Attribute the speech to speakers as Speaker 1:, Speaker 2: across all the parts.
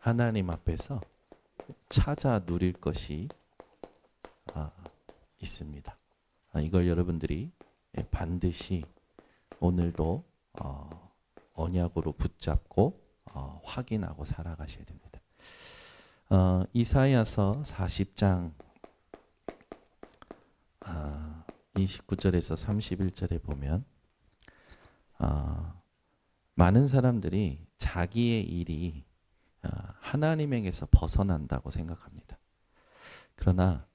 Speaker 1: 하나님 앞에서 찾아 누릴 것이 있습니다. 이걸 여러분들이 반드시 오늘도 언약으로 붙잡고 확인하고 살아가셔야 됩니다. 이사야서 40장 29절에서 31절에 보면 많은 사람들이 자기의 일이 하나님에게서 벗어난다고 생각합니다. 그러나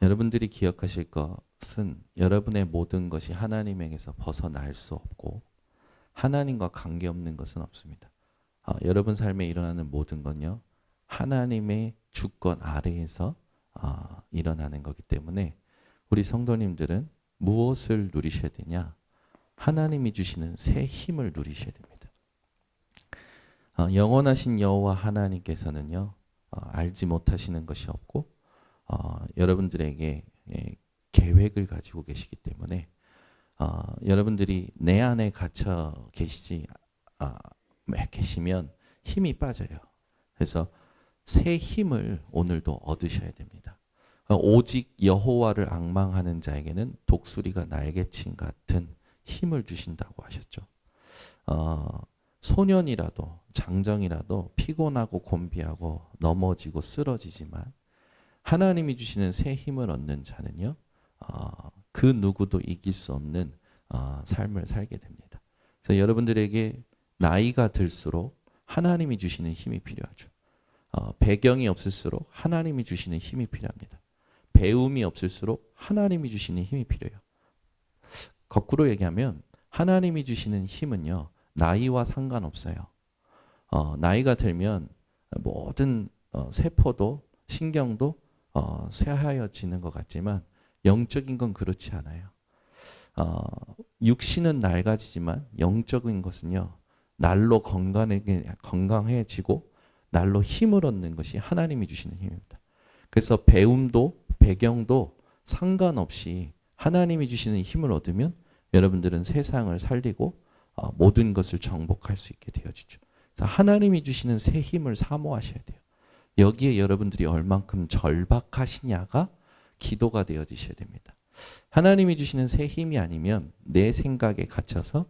Speaker 1: 여러분들이 기억하실 것은 여러분의 모든 것이 하나님에게서 벗어날 수 없고 하나님과 관계없는 것은 없습니다. 여러분 삶에 일어나는 모든 건요, 하나님의 주권 아래에서 일어나는 거기 때문에 우리 성도님들은 무엇을 누리셔야 되냐? 하나님이 주시는 새 힘을 누리셔야 됩니다. 영원하신 여호와 하나님께서는요, 알지 못하시는 것이 없고 여러분들에게 계획을 가지고 계시기 때문에 여러분들이 내 안에 갇혀 계시면 힘이 빠져요. 그래서 새 힘을 오늘도 얻으셔야 됩니다. 오직 여호와를 앙망하는 자에게는 독수리가 날개친 같은 힘을 주신다고 하셨죠. 소년이라도 장정이라도 피곤하고 곤비하고 넘어지고 쓰러지지만 하나님이 주시는 새 힘을 얻는 자는요, 그 누구도 이길 수 없는 삶을 살게 됩니다. 그래서 여러분들에게 나이가 들수록 하나님이 주시는 힘이 필요하죠. 배경이 없을수록 하나님이 주시는 힘이 필요합니다. 배움이 없을수록 하나님이 주시는 힘이 필요해요. 거꾸로 얘기하면 하나님이 주시는 힘은요, 나이와 상관없어요. 나이가 들면 모든 세포도 신경도 쇠하여지는 것 같지만 영적인 건 그렇지 않아요. 육신은 낡아지지만 영적인 것은요, 날로 건강해지고 날로 힘을 얻는 것이 하나님이 주시는 힘입니다. 그래서 배움도 배경도 상관없이 하나님이 주시는 힘을 얻으면 여러분들은 세상을 살리고 모든 것을 정복할 수 있게 되어지죠. 그래서 하나님이 주시는 새 힘을 사모하셔야 돼요. 여기에 여러분들이 얼만큼 절박하시냐가 기도가 되어지셔야 됩니다. 하나님이 주시는 새 힘이 아니면 내 생각에 갇혀서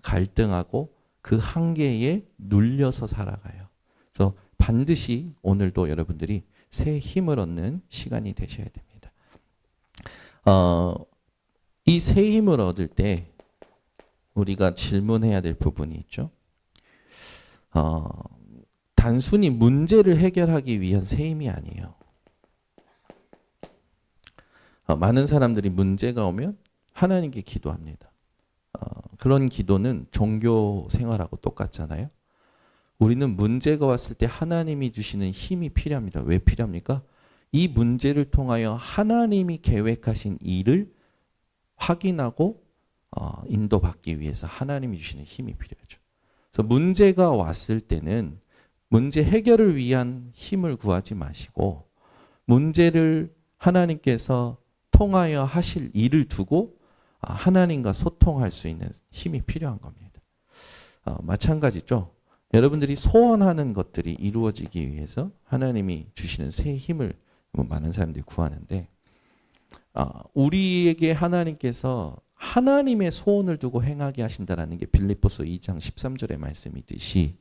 Speaker 1: 갈등하고 그 한계에 눌려서 살아가요. 그래서 반드시 오늘도 여러분들이 새 힘을 얻는 시간이 되셔야 됩니다. 이 새 힘을 얻을 때 우리가 질문해야 될 부분이 있죠. 단순히 문제를 해결하기 위한 새 힘이 아니에요. 많은 사람들이 문제가 오면 하나님께 기도합니다. 그런 기도는 종교 생활하고 똑같잖아요. 우리는 문제가 왔을 때 하나님이 주시는 힘이 필요합니다. 왜 필요합니까? 이 문제를 통하여 하나님이 계획하신 일을 확인하고 인도받기 위해서 하나님이 주시는 힘이 필요하죠. 그래서 문제가 왔을 때는 문제 해결을 위한 힘을 구하지 마시고 문제를 하나님께서 통하여 하실 일을 두고 하나님과 소통할 수 있는 힘이 필요한 겁니다. 마찬가지죠. 여러분들이 소원하는 것들이 이루어지기 위해서 하나님이 주시는 새 힘을 많은 사람들이 구하는데 우리에게 하나님께서 하나님의 소원을 두고 행하게 하신다라는 게 빌립보서 2장 13절의 말씀이듯이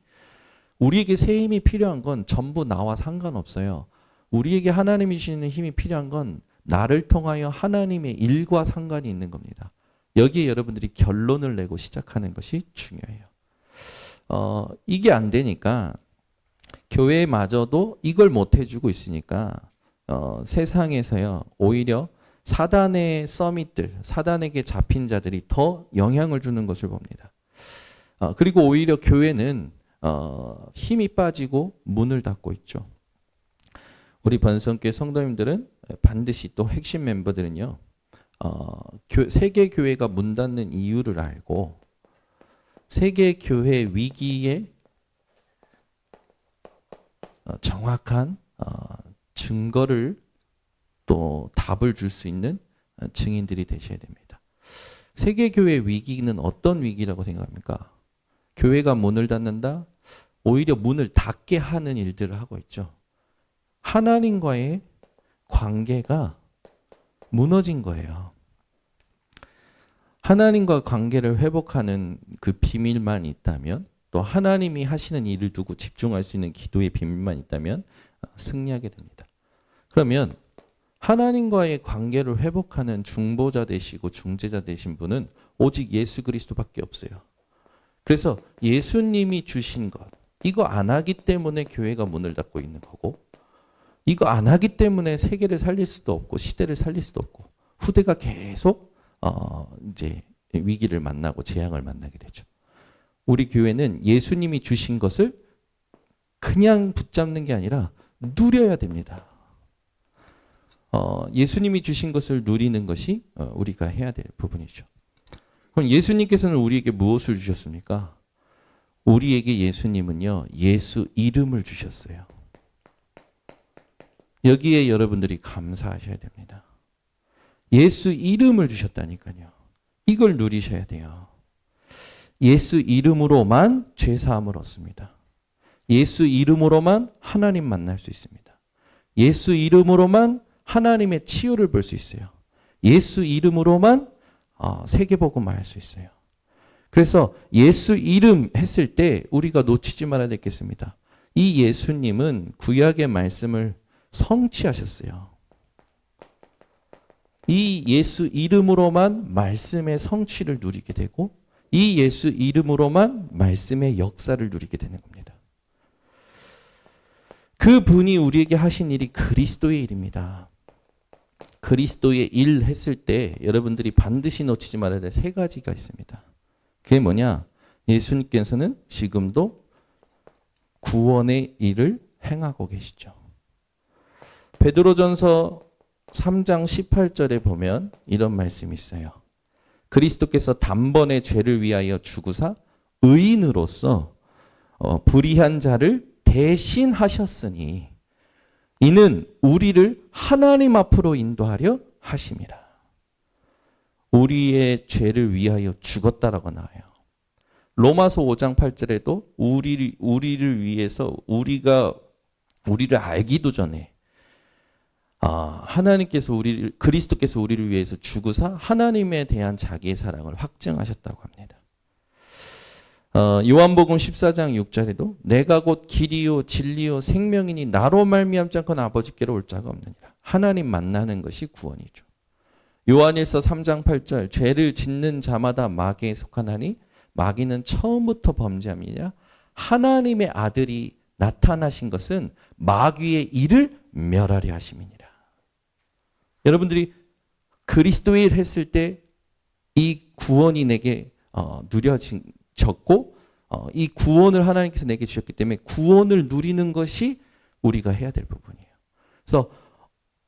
Speaker 1: 우리에게 새 힘이 필요한 건 전부 나와 상관없어요. 우리에게 하나님이 주시는 힘이 필요한 건 나를 통하여 하나님의 일과 상관이 있는 겁니다. 여기에 여러분들이 결론을 내고 시작하는 것이 중요해요. 이게 안 되니까 교회마저도 이걸 못 해주고 있으니까 세상에서요, 오히려 사단의 서밋들, 사단에게 잡힌 자들이 더 영향을 주는 것을 봅니다. 그리고 오히려 교회는 힘이 빠지고 문을 닫고 있죠. 우리 번성교회 성도님들은 반드시 또 핵심 멤버들은요, 세계교회가 문 닫는 이유를 알고 세계교회 위기에 정확한 증거를 또 답을 줄 수 있는 증인들이 되셔야 됩니다. 세계교회 위기는 어떤 위기라고 생각합니까? 교회가 문을 닫는다? 오히려 문을 닫게 하는 일들을 하고 있죠. 하나님과의 관계가 무너진 거예요. 하나님과 관계를 회복하는 그 비밀만 있다면, 또 하나님이 하시는 일을 두고 집중할 수 있는 기도의 비밀만 있다면 승리하게 됩니다. 그러면 하나님과의 관계를 회복하는 중보자 되시고 중재자 되신 분은 오직 예수 그리스도밖에 없어요. 그래서 예수님이 주신 것, 이거 안 하기 때문에 교회가 문을 닫고 있는 거고, 이거 안 하기 때문에 세계를 살릴 수도 없고 시대를 살릴 수도 없고, 후대가 계속 이제 위기를 만나고 재앙을 만나게 되죠. 우리 교회는 예수님이 주신 것을 그냥 붙잡는 게 아니라 누려야 됩니다. 예수님이 주신 것을 누리는 것이 우리가 해야 될 부분이죠. 그럼 예수님께서는 우리에게 무엇을 주셨습니까? 우리에게 예수님은요, 예수 이름을 주셨어요. 여기에 여러분들이 감사하셔야 됩니다. 예수 이름을 주셨다니까요. 이걸 누리셔야 돼요. 예수 이름으로만 죄사함을 얻습니다. 예수 이름으로만 하나님 만날 수 있습니다. 예수 이름으로만 하나님의 치유를 볼 수 있어요. 예수 이름으로만 세계복음을 알 수 있어요. 그래서 예수 이름 했을 때 우리가 놓치지 말아야 되겠습니다. 이 예수님은 구약의 말씀을 성취하셨어요. 이 예수 이름으로만 말씀의 성취를 누리게 되고, 이 예수 이름으로만 말씀의 역사를 누리게 되는 겁니다. 그 분이 우리에게 하신 일이 그리스도의 일입니다. 그리스도의 일 했을 때 여러분들이 반드시 놓치지 말아야 될 세 가지가 있습니다. 그게 뭐냐? 예수님께서는 지금도 구원의 일을 행하고 계시죠. 베드로전서 3장 18절에 보면 이런 말씀이 있어요. 그리스도께서 단번에 죄를 위하여 죽으사 의인으로서 불의한 자를 대신하셨으니 이는 우리를 하나님 앞으로 인도하려 하심이라. 우리의 죄를 위하여 죽었다라고 나와요. 로마서 5장 8절에도 우리를 위해서 우리를 알기도 전에 하나님께서 그리스도께서 우리를 위해서 죽으사 하나님에 대한 자기의 사랑을 확증하셨다고 합니다. 요한복음 14장 6절에도 내가 곧 길이요 진리요 생명이니 나로 말미암지 않고는 아버지께로 올 자가 없느니라. 하나님 만나는 것이 구원이죠. 요한일서 3장 8절 죄를 짓는 자마다 마귀에 속하나니 마귀는 처음부터 범죄함이냐 하나님의 아들이 나타나신 것은 마귀의 일을 멸하려 하심이니라. 여러분들이 그리스도의 일 했을 때 이 구원이 내게 누려졌고 이 구원을 하나님께서 내게 주셨기 때문에 구원을 누리는 것이 우리가 해야 될 부분이에요. 그래서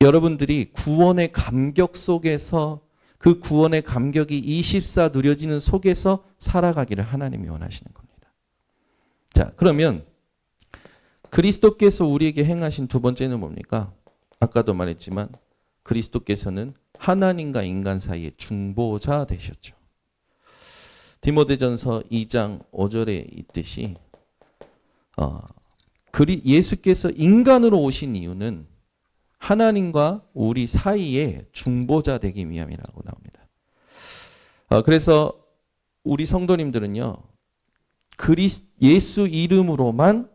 Speaker 1: 여러분들이 구원의 감격 속에서 그 구원의 감격이 24 누려지는 속에서 살아가기를 하나님이 원하시는 겁니다. 자, 그러면 그리스도께서 우리에게 행하신 두 번째는 뭡니까? 아까도 말했지만 그리스도께서는 하나님과 인간 사이의 중보자 되셨죠. 디모데전서 2장 5절에 있듯이 예수께서 인간으로 오신 이유는 하나님과 우리 사이에 중보자 되기 위함이라고 나옵니다. 그래서 우리 성도님들은요, 예수 이름으로만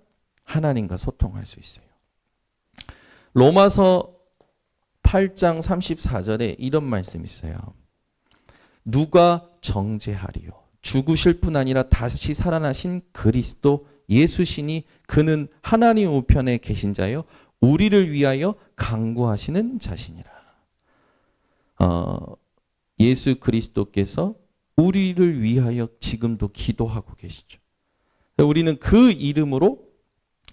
Speaker 1: 하나님과 소통할 수 있어요. 로마서 8장 34절에 이런 말씀이 있어요. 누가 정죄하리요? 죽으실 뿐 아니라 다시 살아나신 그리스도 예수시니 그는 하나님 우편에 계신 자요 우리를 위하여 간구하시는 자시니라. 예수 그리스도께서 우리를 위하여 지금도 기도하고 계시죠. 우리는 그 이름으로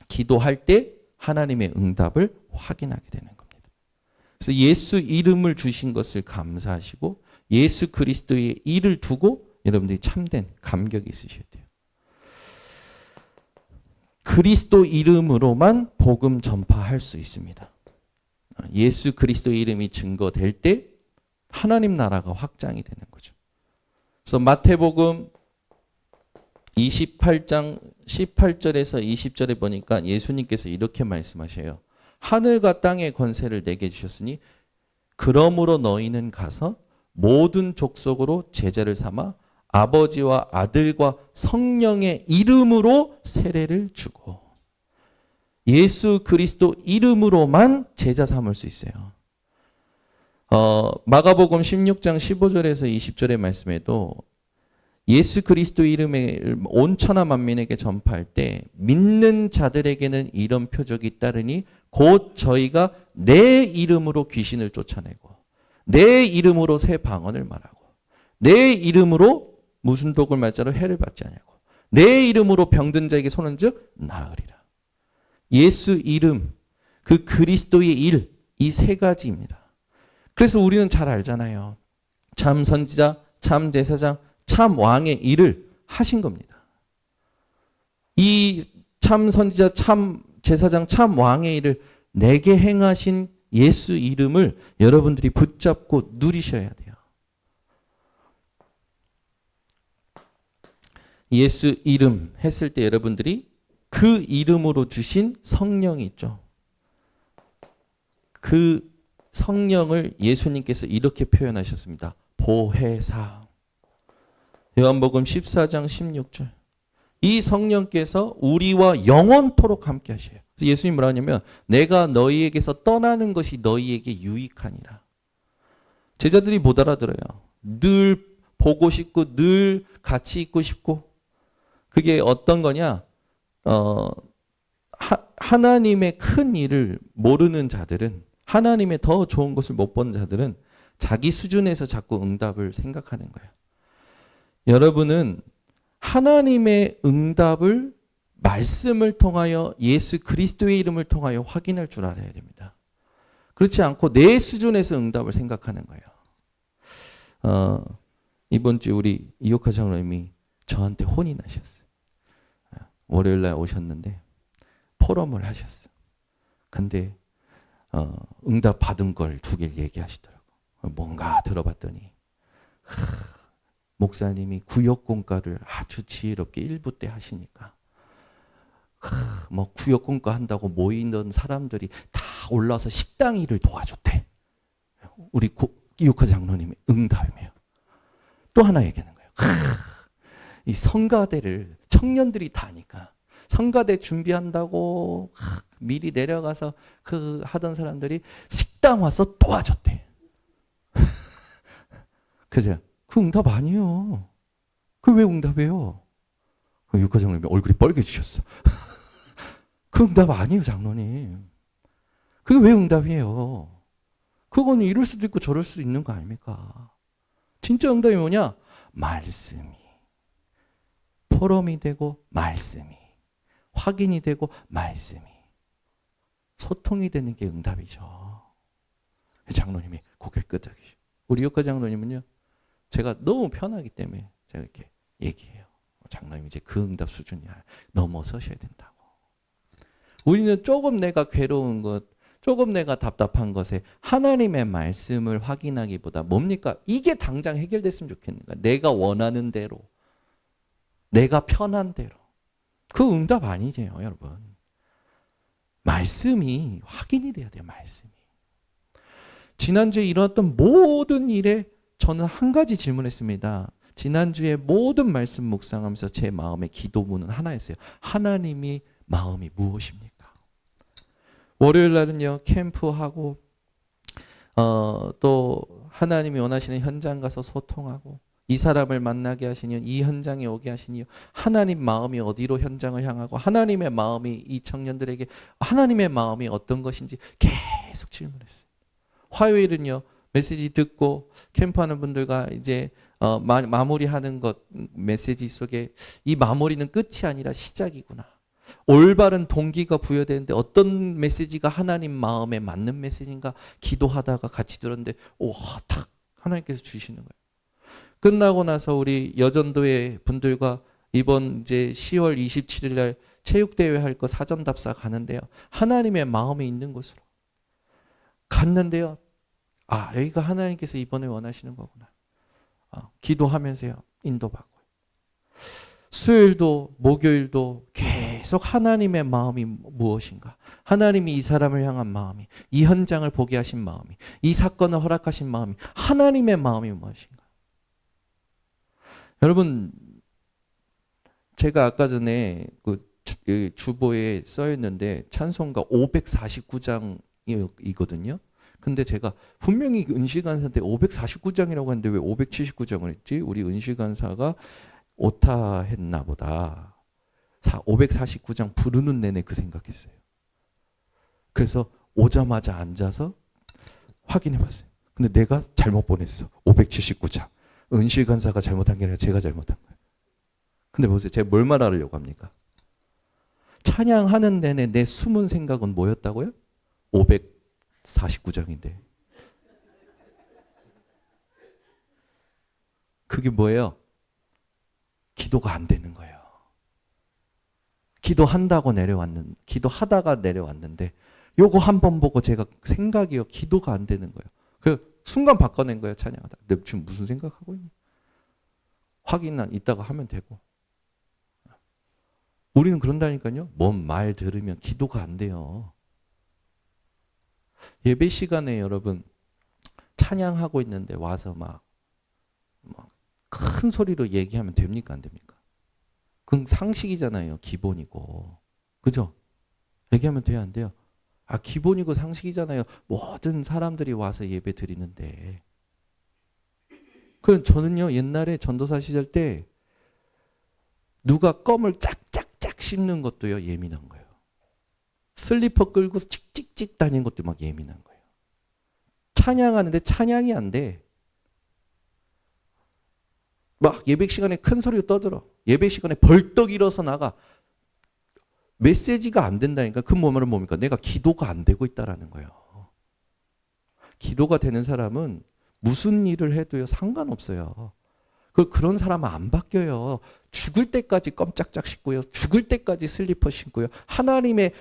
Speaker 1: 기도할 때 하나님의 응답을 확인하게 되는 겁니다. 그래서 예수 이름을 주신 것을 감사하시고 예수 그리스도의 일을 두고 여러분들이 참된 감격이 있으셔야 돼요. 그리스도 이름으로만 복음 전파할 수 있습니다. 예수 그리스도의 이름이 증거될 때 하나님 나라가 확장이 되는 거죠. 그래서 마태복음 28장 18절에서 20절에 보니까 예수님께서 이렇게 말씀하셔요. 하늘과 땅의 권세를 내게 주셨으니 그러므로 너희는 가서 모든 족속으로 제자를 삼아 아버지와 아들과 성령의 이름으로 세례를 주고, 예수 그리스도 이름으로만 제자 삼을 수 있어요. 마가복음 16장 15절에서 20절의 말씀에도 예수 그리스도 이름을 온 천하 만민에게 전파할 때 믿는 자들에게는 이런 표적이 따르니 곧 저희가 내 이름으로 귀신을 쫓아내고 내 이름으로 새 방언을 말하고 내 이름으로 무슨 독을 말자로 해를 받지 아니하고 내 이름으로 병든 자에게 손은 즉 나으리라. 예수 이름, 그 그리스도의 일, 이 세 가지입니다. 그래서 우리는 잘 알잖아요. 참 선지자, 참 제사장, 참 왕의 일을 하신 겁니다. 이 참 선지자, 참 제사장, 참 왕의 일을 내게 행하신 예수 이름을 여러분들이 붙잡고 누리셔야 돼요. 예수 이름 했을 때 여러분들이 그 이름으로 주신 성령이 있죠. 그 성령을 예수님께서 이렇게 표현하셨습니다. 보혜사. 요한복음 14장 16절. 이 성령께서 우리와 영원토록 함께 하셔요. 그래서 예수님 뭐라 하냐면 내가 너희에게서 떠나는 것이 너희에게 유익하니라. 제자들이 못 알아들어요. 늘 보고 싶고 늘 같이 있고 싶고. 그게 어떤 거냐? 하나님의 큰 일을 모르는 자들은, 하나님의 더 좋은 것을 못 보는 자들은 자기 수준에서 자꾸 응답을 생각하는 거예요. 여러분은 하나님의 응답을 말씀을 통하여 예수 그리스도의 이름을 통하여 확인할 줄 알아야 됩니다. 그렇지 않고 내 수준에서 응답을 생각하는 거예요. 이번 주 우리 이호카 장로님이 저한테 혼이 나셨어요. 월요일 날 오셨는데 포럼을 하셨어요. 근데 응답 받은 걸 2개를 얘기하시더라고요. 뭔가 들어봤더니 목사님이 구역공과를 아주 지혜롭게 1부 때 하시니까 뭐 구역공과 한다고 모이는 사람들이 다 올라와서 식당 일을 도와줬대. 우리 이호카 장로님의 응답이에요. 또 하나 얘기하는 거예요. 이 성가대를 청년들이 다 하니까 성가대 준비한다고 미리 내려가서 그 하던 사람들이 식당 와서 도와줬대. 그죠? 그 응답 아니에요. 그 왜 응답이에요? 이호카 장로님 얼굴이 빨개지셨어. 그 응답 아니에요, 장로님. 그게 왜 응답이에요? 그거는 이럴 수도 있고 저럴 수도 있는 거 아닙니까? 진짜 응답이 뭐냐? 말씀이. 포럼이 되고 말씀이. 확인이 되고 말씀이. 소통이 되는 게 응답이죠. 장로님이 고개를 끄덕이시고. 우리 이호카 장로님은요. 제가 너무 편하기 때문에 제가 이렇게 얘기해요. 장로님 이제 그 응답 수준이 넘어서셔야 된다고. 우리는 조금 내가 괴로운 것, 조금 내가 답답한 것에 하나님의 말씀을 확인하기보다 뭡니까? 이게 당장 해결됐으면 좋겠는 거야. 내가 원하는 대로. 내가 편한 대로. 그 응답 아니세요, 여러분. 말씀이 확인이 돼야 돼요, 말씀이. 지난주에 일어났던 모든 일에 저는 한 가지 질문했습니다. 지난주에 모든 말씀 묵상하면서 제 마음의 기도문은 하나였어요. 하나님이 마음이 무엇입니까? 월요일 날은요, 캠프하고 또 하나님이 원하시는 현장 가서 소통하고 이 사람을 만나게 하시니 이 현장에 오게 하시니 하나님 마음이 어디로 현장을 향하고 하나님의 마음이 이 청년들에게 하나님의 마음이 어떤 것인지 계속 질문했어요. 화요일은요, 메시지 듣고 캠프하는 분들과 이제 마무리하는 것 메시지 속에 이 마무리는 끝이 아니라 시작이구나. 올바른 동기가 부여되는데 어떤 메시지가 하나님 마음에 맞는 메시지인가 기도하다가 같이 들었는데 탁 하나님께서 주시는 거예요. 끝나고 나서 우리 여전도의 분들과 이번 이제 10월 27일 날 체육대회 할 거 사전 답사 가는데요. 하나님의 마음에 있는 곳으로 갔는데요. 여기가 하나님께서 이번에 원하시는 거구나. 기도하면서요. 인도받고요. 수요일도 목요일도 계속 하나님의 마음이 무엇인가? 하나님이 이 사람을 향한 마음이, 이 현장을 보게 하신 마음이, 이 사건을 허락하신 마음이, 하나님의 마음이 무엇인가? 여러분, 제가 아까 전에 그 주보에 써 있는데 찬송가 549장이거든요. 근데 제가 분명히 은실간사한테 549장이라고 했는데 왜 579장을 했지? 우리 은실간사가 오타했나 보다. 549장 부르는 내내 그 생각했어요. 그래서 오자마자 앉아서 확인해 봤어요. 근데 내가 잘못 보냈어. 579장. 은실간사가 잘못한 게 아니라 제가 잘못한 거예요. 근데 보세요. 제가 뭘 말하려고 합니까? 찬양하는 내내 내 숨은 생각은 뭐였다고요? 549장인데. 그게 뭐예요? 기도가 안 되는 거예요. 기도하다가 내려왔는데 요거 한 번 보고 제가 생각이요. 기도가 안 되는 거예요. 그 순간 바꿔낸 거예요. 찬양하다. 내가 지금 무슨 생각하고 있니? 확인은 이따가 하면 되고. 우리는 그런다니까요. 뭔 말 들으면 기도가 안 돼요. 예배 시간에 여러분 찬양하고 있는데 와서 막 큰 소리로 얘기하면 됩니까? 안 됩니까? 그건 상식이잖아요. 기본이고. 그죠? 얘기하면 돼요? 안 돼요? 아, 기본이고 상식이잖아요. 모든 사람들이 와서 예배 드리는데. 저는요, 옛날에 전도사 시절 때 누가 껌을 짝짝짝 씹는 것도요, 예민한 거예요. 슬리퍼 끌고 찍찍찍 다니는 것도 막 예민한 거예요. 찬양하는데 찬양이 안 돼. 막 예배 시간에 큰 소리로 떠들어. 예배 시간에 벌떡 일어서 나가. 메시지가 안 된다니까. 그 말은 뭡니까? 내가 기도가 안 되고 있다라는 거예요. 기도가 되는 사람은 무슨 일을 해도요 상관없어요. 그런 사람은 안 바뀌어요. 죽을 때까지 껌짝짝 씹고요. 죽을 때까지 슬리퍼 신고요. 하나님의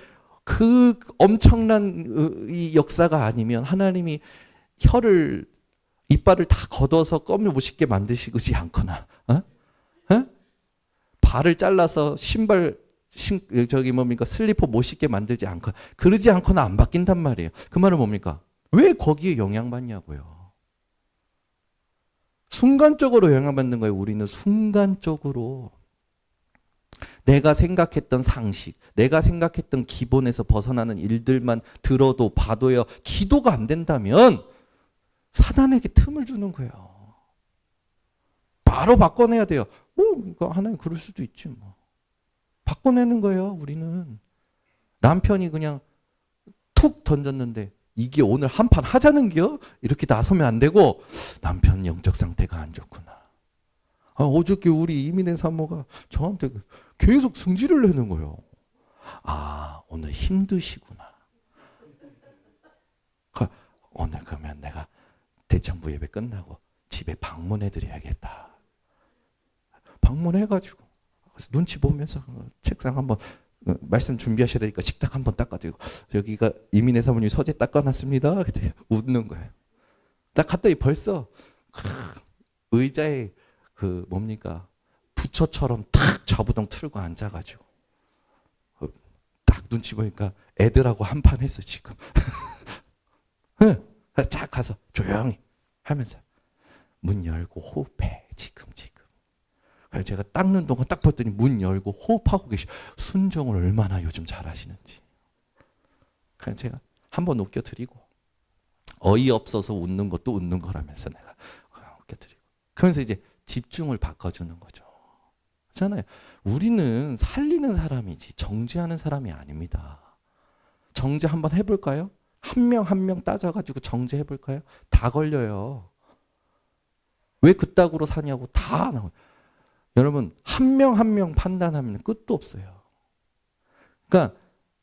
Speaker 1: 그 엄청난 이 역사가 아니면 하나님이 이빨을 다 걷어서 껌을 못 씹게 만드시지 않거나, 발을 잘라서 슬리퍼 못 씹게 만들지 않거나, 그러지 않거나 안 바뀐단 말이에요. 그 말은 뭡니까? 왜 거기에 영향받냐고요. 순간적으로 영향받는 거예요. 우리는 순간적으로. 내가 생각했던 상식, 내가 생각했던 기본에서 벗어나는 일들만 들어도 봐도요. 기도가 안 된다면 사단에게 틈을 주는 거예요. 바로 바꿔내야 돼요. 하나님 그럴 수도 있지 뭐. 바꿔내는 거예요. 우리는. 남편이 그냥 툭 던졌는데 이게 오늘 한판 하자는겨? 이렇게 나서면 안 되고 남편 영적 상태가 안 좋구나. 어저께 우리 이민의 사모가 저한테 계속 승질을 내는 거예요. 오늘 힘드시구나. 오늘 그러면 내가 대청부 예배 끝나고 집에 방문해드려야겠다. 방문해가지고 눈치 보면서 책상 한번 말씀 준비하셔야 되니까 식탁 한번 닦아드리고 여기가 이민혜 사모님 서재 닦아놨습니다. 그때 웃는 거예요. 딱 갔더니 벌써 의자에 부처처럼 탁 좌부덩 틀고 앉아가지고 딱 눈치 보니까 애들하고 한판 했어 지금. 쫙 가서 조용히 하면서 문 열고 호흡해 지금. 그래서 제가 닦는 동안 딱 봤더니 문 열고 호흡하고 계시고 순종을 얼마나 요즘 잘하시는지. 그래서 제가 한번 웃겨드리고 어이없어서 웃는 것도 웃는 거라면서 내가 웃겨드리고 그러면서 이제 집중을 바꿔주는 거죠. 그렇잖아요. 우리는 살리는 사람이지 정죄하는 사람이 아닙니다. 정죄 한번 해볼까요? 한 명 한 명 따져가지고 정죄해볼까요? 다 걸려요. 왜 그따구로 사냐고 다 나와요. 여러분 한 명 한 명 판단하면 끝도 없어요. 그러니까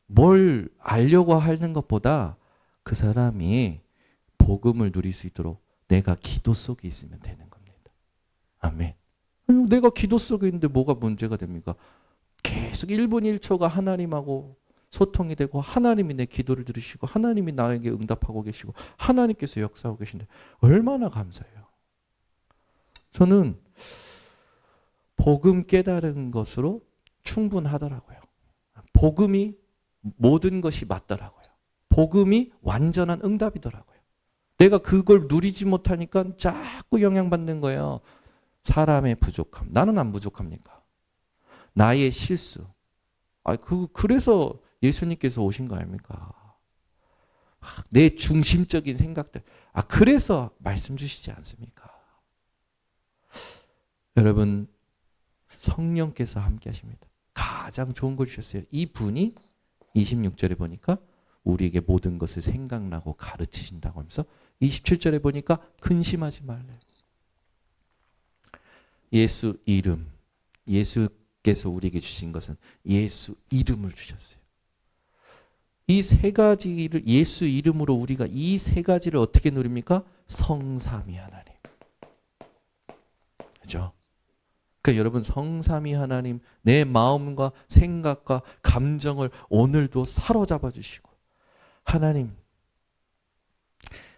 Speaker 1: 뭘 알려고 하는 것보다 그 사람이 복음을 누릴 수 있도록 내가 기도 속에 있으면 되는 겁니다. 아멘. 내가 기도 속에 있는데 뭐가 문제가 됩니까? 계속 1분 1초가 하나님하고 소통이 되고 하나님이 내 기도를 들으시고 하나님이 나에게 응답하고 계시고 하나님께서 역사하고 계신데 얼마나 감사해요. 저는 복음 깨달은 것으로 충분하더라고요. 복음이 모든 것이 맞더라고요. 복음이 완전한 응답이더라고요. 내가 그걸 누리지 못하니까 자꾸 영향받는 거예요. 사람의 부족함. 나는 안 부족합니까? 나의 실수. 그래서 예수님께서 오신 거 아닙니까? 내 중심적인 생각들. 그래서 말씀 주시지 않습니까? 여러분, 성령께서 함께 하십니다. 가장 좋은 걸 주셨어요. 이 분이 26절에 보니까 우리에게 모든 것을 생각나고 가르치신다고 하면서 27절에 보니까 근심하지 말래. 예수 이름. 예수께서 우리에게 주신 것은 예수 이름을 주셨어요. 이 세 가지를 예수 이름으로 우리가 이 세 가지를 어떻게 누립니까? 성삼위 하나님. 그렇죠? 그러니까 여러분 성삼위 하나님 내 마음과 생각과 감정을 오늘도 사로잡아 주시고 하나님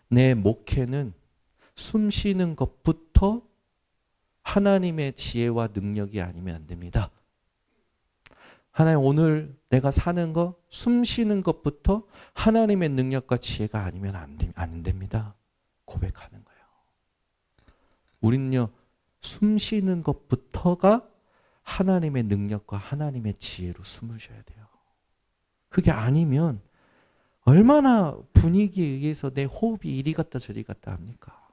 Speaker 1: 내 목회는 숨 쉬는 것부터 하나님의 지혜와 능력이 아니면 안 됩니다. 하나님 오늘 내가 사는 거 숨 쉬는 것부터 하나님의 능력과 지혜가 아니면 안 됩니다. 고백하는 거예요. 우리는요. 숨 쉬는 것부터가 하나님의 능력과 하나님의 지혜로 숨을 쉬어야 돼요. 그게 아니면 얼마나 분위기에 의해서 내 호흡이 이리 갔다 저리 갔다 합니까?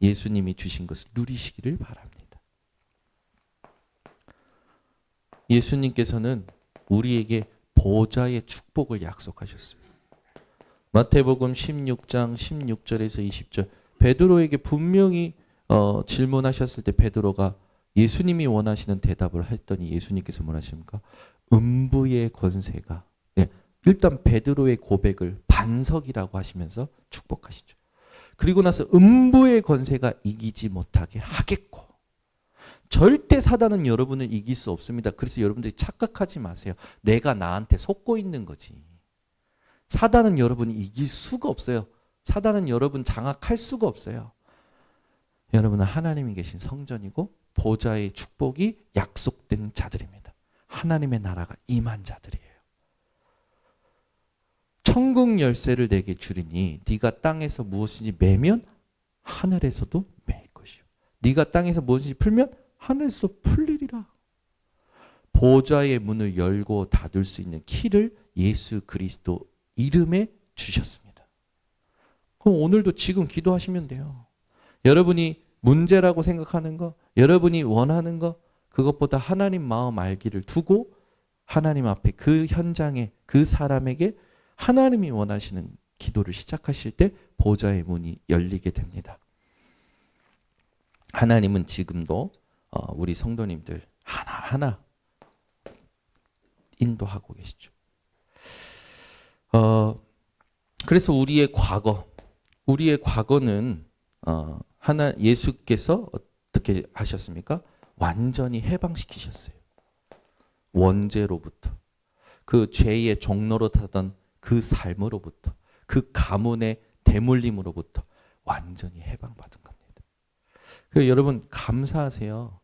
Speaker 1: 예수님이 주신 것을 누리시기를 바랍니다. 예수님께서는 우리에게 보좌의 축복을 약속하셨어요. 마태복음 16장 16절에서 20절 베드로에게 분명히 질문하셨을 때 베드로가 예수님이 원하시는 대답을 했더니 예수님께서 뭐라 하십니까? 음부의 권세가 일단 베드로의 고백을 반석이라고 하시면서 축복하시죠. 그리고 나서 음부의 권세가 이기지 못하게 하겠고 절대 사단은 여러분을 이길 수 없습니다. 그래서 여러분들이 착각하지 마세요. 내가 나한테 속고 있는 거지. 사단은 여러분이 이길 수가 없어요. 사단은 여러분 장악할 수가 없어요. 여러분은 하나님이 계신 성전이고 보좌의 축복이 약속된 자들입니다. 하나님의 나라가 임한 자들이에요. 천국 열쇠를 내게 주리니 네가 땅에서 무엇인지 매면 하늘에서도 매일 것이요. 네가 땅에서 무엇인지 풀면 하늘에서 풀리리라. 보좌의 문을 열고 닫을 수 있는 키를 예수 그리스도 이름에 주셨습니다. 그럼 오늘도 지금 기도하시면 돼요. 여러분이 문제라고 생각하는 거, 여러분이 원하는 거, 그것보다 하나님 마음 알기를 두고 하나님 앞에 그 현장에 그 사람에게 하나님이 원하시는 기도를 시작하실 때 보좌의 문이 열리게 됩니다. 하나님은 지금도 우리 성도님들 하나하나 인도하고 계시죠. 그래서 우리의 과거는 예수께서 어떻게 하셨습니까? 완전히 해방시키셨어요. 원죄로부터 그 죄의 종로로 타던 그 삶으로부터 그 가문의 대물림으로부터 완전히 해방받은 겁니다. 그래서 여러분 감사하세요.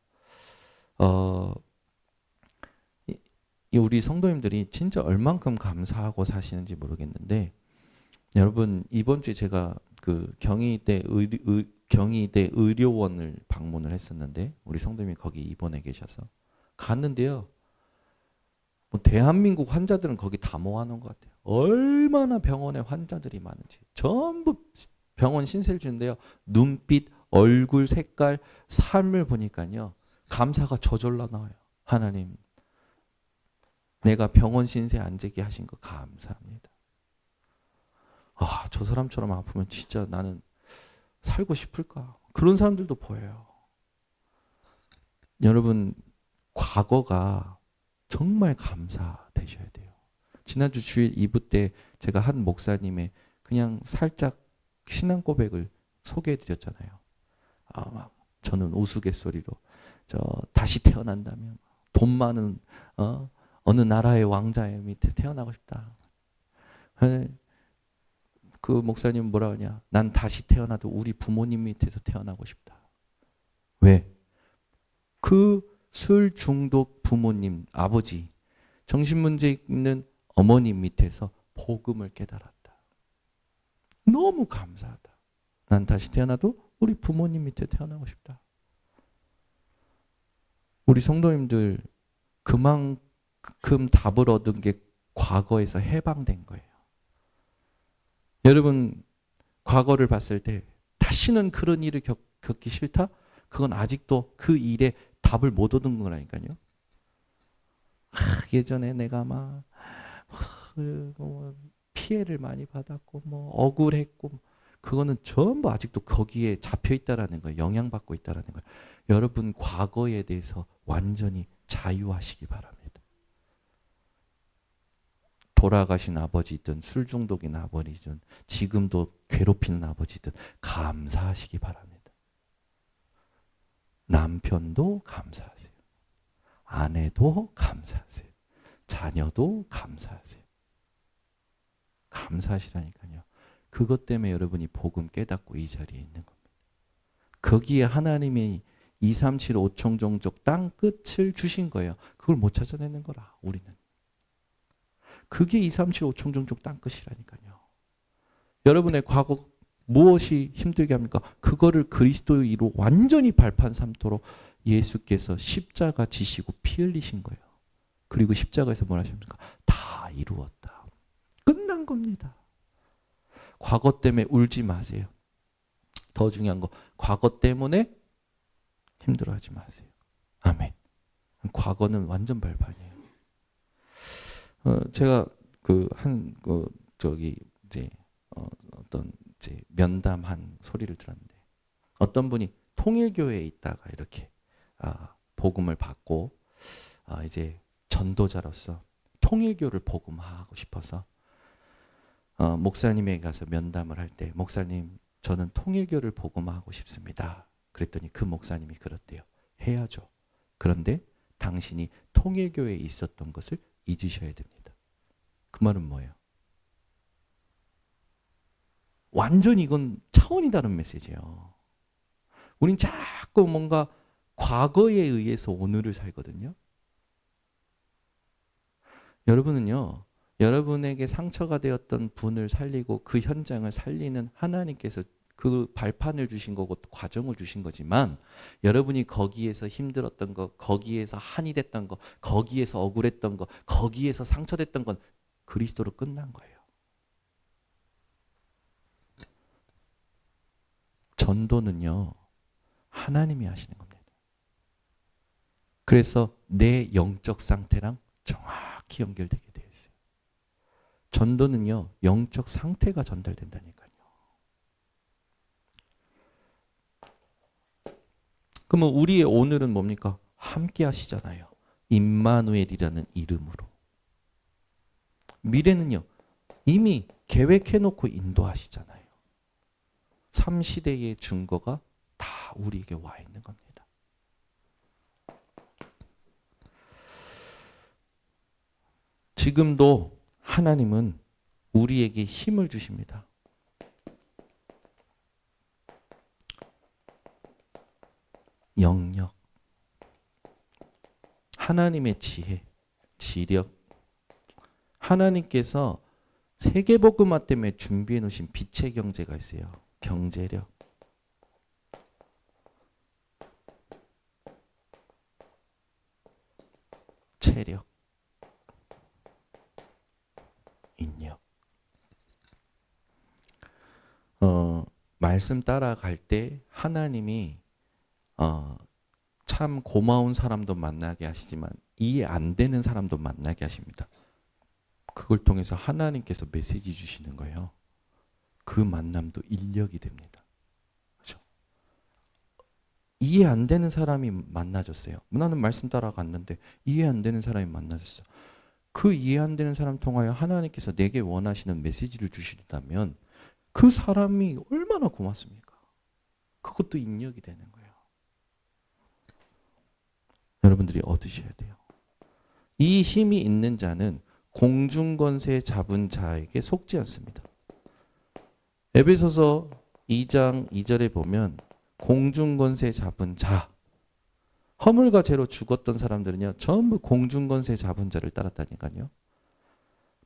Speaker 1: 우리 성도님들이 진짜 얼만큼 감사하고 사시는지 모르겠는데 여러분 이번 주에 제가 그 경희대 의료원을 방문을 했었는데 우리 성도님이 거기 입원해 계셔서 갔는데요. 뭐 대한민국 환자들은 거기 다 모아놓은 것 같아요. 얼마나 병원에 환자들이 많은지 전부 병원 신세를 주는데요. 눈빛, 얼굴 색깔, 삶을 보니까요. 감사가 저절로 나와요. 하나님 내가 병원 신세 안 지게 하신 거 감사합니다. 저 사람처럼 아프면 진짜 나는 살고 싶을까? 그런 사람들도 보여요. 여러분 과거가 정말 감사되셔야 돼요. 지난주 주일 2부 때 제가 한 목사님의 그냥 살짝 신앙 고백을 소개해 드렸잖아요. 저는 우스갯소리로 다시 태어난다면 돈 많은 어느 나라의 왕자의 밑에 태어나고 싶다. 그 목사님은 뭐라 하냐? 난 다시 태어나도 우리 부모님 밑에서 태어나고 싶다. 왜? 그 술 중독 부모님, 아버지, 정신문제 있는 어머님 밑에서 복음을 깨달았다. 너무 감사하다. 난 다시 태어나도 우리 부모님 밑에 태어나고 싶다. 우리 성도님들 그만큼 답을 얻은 게 과거에서 해방된 거예요. 여러분 과거를 봤을 때 다시는 그런 일을 겪기 싫다? 그건 아직도 그 일에 답을 못 얻은 거라니까요. 예전에 내가 막 피해를 많이 받았고 뭐 억울했고 그거는 전부 아직도 거기에 잡혀 있다라는 거예요. 영향받고 있다라는 거예요. 여러분 과거에 대해서 완전히 자유하시기 바랍니다. 돌아가신 아버지든 술 중독인 아버지든 지금도 괴롭히는 아버지든 감사하시기 바랍니다. 남편도 감사하세요. 아내도 감사하세요. 자녀도 감사하세요. 감사하시라니까요. 그것 때문에 여러분이 복음 깨닫고 이 자리에 있는 겁니다. 거기에 하나님이 2, 3, 7, 5천 종족 땅 끝을 주신 거예요. 그걸 못 찾아내는 거라 우리는. 그게 2, 3, 7, 5천 종족 땅 끝이라니까요. 여러분의 과거 무엇이 힘들게 합니까? 그거를 그리스도의로 완전히 발판 삼도록 예수께서 십자가 지시고 피 흘리신 거예요. 그리고 십자가에서 뭘 하십니까? 다 이루었다. 끝난 겁니다. 과거 때문에 울지 마세요. 더 중요한 거 과거 때문에 힘들어하지 마세요. 아멘. 과거는 완전 발판이에요. 제가 어떤 면담한 소리를 들었는데 어떤 분이 통일교회에 있다가 이렇게 복음을 받고 이제 전도자로서 통일교를 복음화하고 싶어서 목사님에게 가서 면담을 할 때 목사님 저는 통일교를 복음화하고 싶습니다. 그랬더니 그 목사님이 그랬대요. 해야죠. 그런데 당신이 통일교회에 있었던 것을 잊으셔야 됩니다. 그 말은 뭐예요? 완전 이건 차원이 다른 메시지예요. 우린 자꾸 뭔가 과거에 의해서 오늘을 살거든요. 여러분은요. 여러분에게 상처가 되었던 분을 살리고 그 현장을 살리는 하나님께서 그 발판을 주신 거고 과정을 주신 거지만 여러분이 거기에서 힘들었던 거, 거기에서 한이 됐던 거, 거기에서 억울했던 거, 거기에서 상처됐던 건 그리스도로 끝난 거예요. 전도는요. 하나님이 하시는 겁니다. 그래서 내 영적 상태랑 정확히 연결되게 되어 있어요. 전도는요. 영적 상태가 전달된다니까요. 그러면 우리의 오늘은 뭡니까? 함께 하시잖아요. 임마누엘이라는 이름으로. 미래는요. 이미 계획해놓고 인도하시잖아요. 참 시대의 증거가 다 우리에게 와 있는 겁니다. 지금도 하나님은 우리에게 힘을 주십니다. 영역, 하나님의 지혜, 지력, 하나님께서 세계복음화 때문에 준비해 놓으신 빛의 경제가 있어요. 경제력. 체력. 인력. 말씀 따라갈 때 하나님이 참 고마운 사람도 만나게 하시지만 이해 안 되는 사람도 만나게 하십니다. 그걸 통해서 하나님께서 메시지 주시는 거예요. 그 만남도 인력이 됩니다. 그렇죠? 이해 안 되는 사람이 만나졌어요. 나는 말씀 따라갔는데 이해 안 되는 사람이 만나졌어. 그 이해 안 되는 사람 통하여 하나님께서 내게 원하시는 메시지를 주시다면 그 사람이 얼마나 고맙습니까? 그것도 인력이 되는 거예요. 여러분들이 얻으셔야 돼요. 이 힘이 있는 자는 공중권세 잡은 자에게 속지 않습니다. 에베소서 2장 2절에 보면 공중권세 잡은 자, 허물과 죄로 죽었던 사람들은요, 전부 공중권세 잡은 자를 따랐다니까요.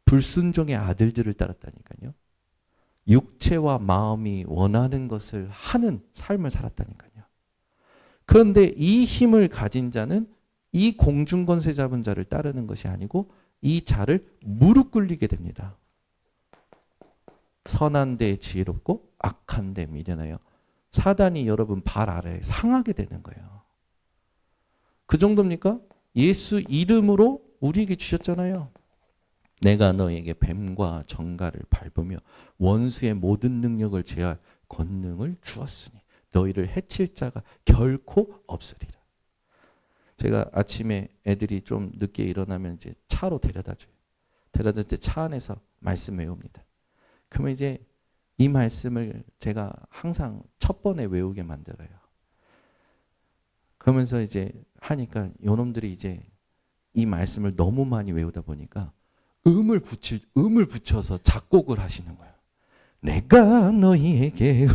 Speaker 1: 불순종의 아들들을 따랐다니까요. 육체와 마음이 원하는 것을 하는 삶을 살았다니까요. 그런데 이 힘을 가진 자는 이 공중권세 잡은 자를 따르는 것이 아니고 이 자를 무릎 꿇리게 됩니다. 선한 데 지혜롭고 악한 데 미련하여 사단이 여러분 발 아래에 상하게 되는 거예요. 그 정도입니까? 예수 이름으로 우리에게 주셨잖아요. 내가 너에게 뱀과 정갈을 밟으며 원수의 모든 능력을 제할 권능을 주었으니 너희를 해칠 자가 결코 없으리라. 제가 아침에 애들이 좀 늦게 일어나면 이제 차로 데려다 줘요. 데려다 줄 때 차 안에서 말씀 외웁니다. 그러면 이제 이 말씀을 제가 항상 첫 번에 외우게 만들어요. 그러면서 이제 하니까 요놈들이 이제 이 말씀을 너무 많이 외우다 보니까 음을 붙여서 작곡을 하시는 거예요. 내가 너희에게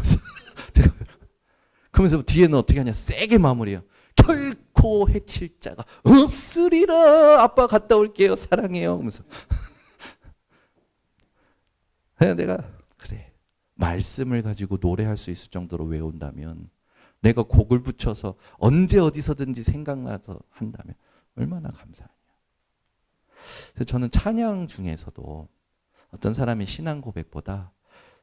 Speaker 1: 그러면서 뒤에는 어떻게 하냐, 세게 마무리해요. 결코 해칠 자가 없으리라. 아빠 갔다 올게요. 사랑해요. 하면서 내가 그래, 말씀을 가지고 노래할 수 있을 정도로 외운다면, 내가 곡을 붙여서 언제 어디서든지 생각나서 한다면 얼마나 감사하냐. 그래서 저는 찬양 중에서도 어떤 사람의 신앙 고백보다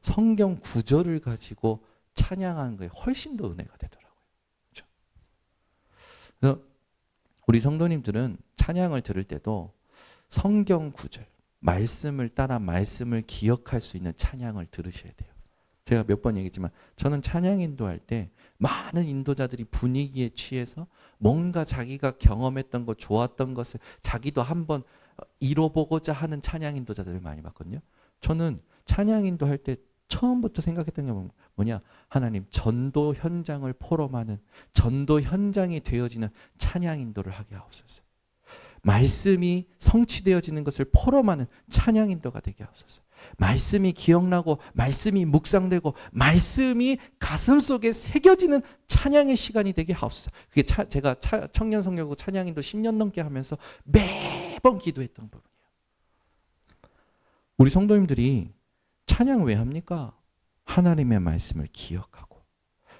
Speaker 1: 성경 구절을 가지고 찬양하는 거에 훨씬 더 은혜가 되더라고요. 그렇죠? 그래서 우리 성도님들은 찬양을 들을 때도 성경 구절, 말씀을 따라 말씀을 기억할 수 있는 찬양을 들으셔야 돼요. 제가 몇 번 얘기했지만 저는 찬양 인도할 때 많은 인도자들이 분위기에 취해서 뭔가 자기가 경험했던 것, 좋았던 것을 자기도 한번 이뤄보고자 하는 찬양 인도자들을 많이 봤거든요. 저는 찬양 인도할 때 처음부터 생각했던 게 뭐냐, 하나님 전도 현장을 포럼하는, 전도 현장이 되어지는 찬양 인도를 하게 하옵소서. 말씀이 성취되어지는 것을 포럼하는 찬양 인도가 되게 하옵소서. 말씀이 기억나고 말씀이 묵상되고 말씀이 가슴속에 새겨지는 찬양의 시간이 되게 하옵소서. 그게 제가 청년 성령고 찬양 인도 10년 넘게 하면서 매번 기도했던 부분이에요. 우리 성도님들이 찬양 왜 합니까? 하나님의 말씀을 기억하고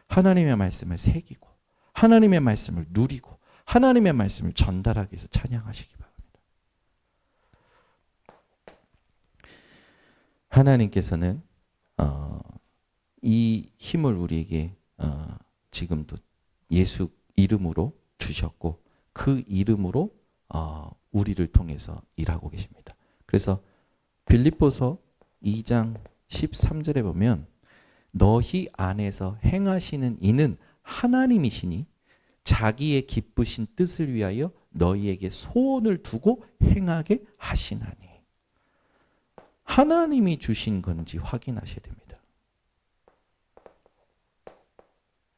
Speaker 1: 하나님의 말씀을 새기고 하나님의 말씀을 누리고 하나님의 말씀을 전달하기 위해서 찬양하시기 바랍니다. 하나님께서는 이 힘을 우리에게 지금도 예수 이름으로 주셨고 그 이름으로 우리를 통해서 일하고 계십니다. 그래서 빌립보서 2장 13절에 보면 너희 안에서 행하시는 이는 하나님이시니 자기의 기쁘신 뜻을 위하여 너희에게 소원을 두고 행하게 하시나니. 하나님이 주신 건지 확인하셔야 됩니다.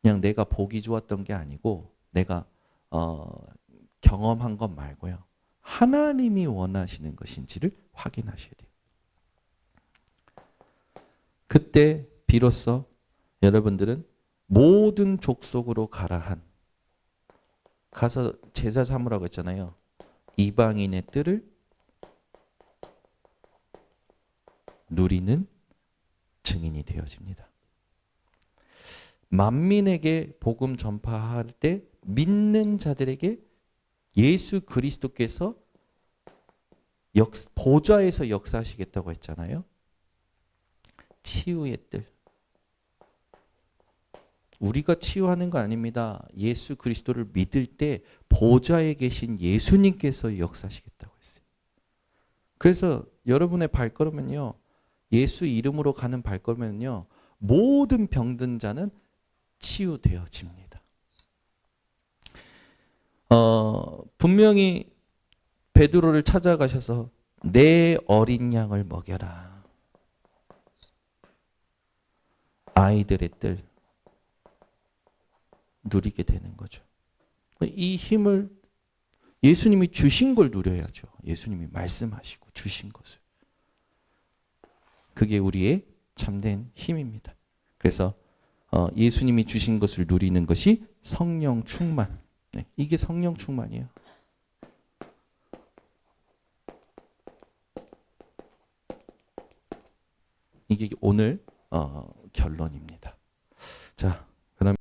Speaker 1: 그냥 내가 보기 좋았던 게 아니고 내가 경험한 것 말고요. 하나님이 원하시는 것인지를 확인하셔야 돼요. 그때 비로소 여러분들은 모든 족속으로 가라 한, 가서 제사 삼으라고 했잖아요. 이방인의 뜰을 누리는 증인이 되어집니다. 만민에게 복음 전파할 때 믿는 자들에게 예수 그리스도께서 보좌에서 역사하시겠다고 했잖아요. 치유의 뜰. 우리가 치유하는 거 아닙니다. 예수 그리스도를 믿을 때 보좌에 계신 예수님께서 역사하시겠다고 했어요. 그래서 여러분의 발걸음은요, 예수 이름으로 가는 발걸음은요, 모든 병든 자는 치유되어집니다. 분명히 베드로를 찾아가셔서 내 어린 양을 먹여라. 아이들의 뜰 누리게 되는 거죠. 이 힘을 예수님이 주신 걸 누려야죠. 예수님이 말씀하시고 주신 것을. 그게 우리의 참된 힘입니다. 그래서 예수님이 주신 것을 누리는 것이 성령 충만, 네, 이게 성령 충만이에요. 이게 오늘 결론입니다. 자,